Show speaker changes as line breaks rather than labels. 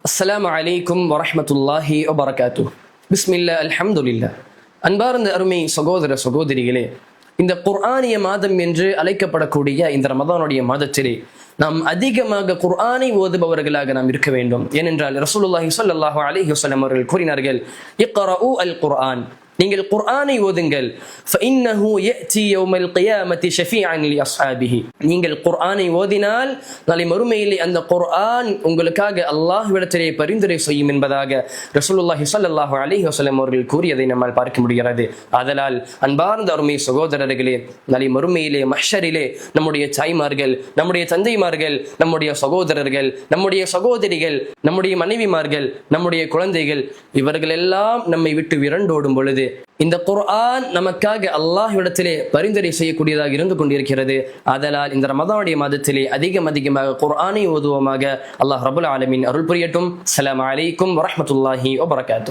அஸ்ஸலாமு அலைக்கும் வரஹ்மத்துல்லாஹி வபரகாத்துஹ். பிஸ்மில்லா அல்ஹம்துலில்லா. அன்பார்ந்த அருமை சகோதர சகோதரிகளே, இந்த குர்ஆனிய மாதம் என்று அழைக்கப்படக்கூடிய இந்த ரமதானுடைய மாதத்திலே நாம் அதிகமாக குர்ஆனை ஓதுபவர்களாக நாம் இருக்க வேண்டும். ஏனென்றால் ரசூலுல்லாஹி ஸல்லல்லாஹு அலைஹி வஸல்லம் அவர்கள் கூறினார்கள், இக்ரஊ அல் குர்ஆன், நீங்கள் குர்ஆனை ஓதுங்கள், ஃபஇன்னஹு யஅதி யௌமல் கியாமத்தி ஷஃபீஅன் லிஅஸ்ஹாபிஹி. நீங்கள் குர்ஆனை ஓதினால் நாளை மறுமையிலே அந்த குர்ஆன் உங்களுக்காக அல்லாஹ்விடத்திலே பரிந்துரை செய்யும் என்பதாக ரசூலுல்லாஹி ஸல்லல்லாஹு அலைஹி வஸல்லம் அவர்கள் கூறியதை நம்மால் பார்க்க முடிகிறது. ஆதலால் அன்பார்ந்த அருமை சகோதரர்களே, நாளை மறுமையிலே மஹ்ஷரிலே நம்முடைய தாய்மார்கள், நம்முடைய தந்தைமார்கள், நம்முடைய சகோதரர்கள், நம்முடைய சகோதரிகள், நம்முடைய மனைவிமார்கள், நம்முடைய குழந்தைகள், இவர்கள் எல்லாம் நம்மை விட்டு விரண்டோடும் பொழுது இந்த குர்ஆன் நமக்காக அல்லாஹ்விடத்திலே பரிந்துரை செய்யக்கூடியதாக இருந்து கொண்டிருக்கிறது. ஆதலால் இந்த ரமதானுடைய மாதத்திலே அதிகமாக குர்ஆனை ஓதுவோமாக. அல்லாஹ் ரப்புல் ஆலமீன் அருள் புரியட்டும். அஸ்ஸலாமு அலைக்கும் வரஹ்மத்துல்லாஹி வபரகாத்துஹ்.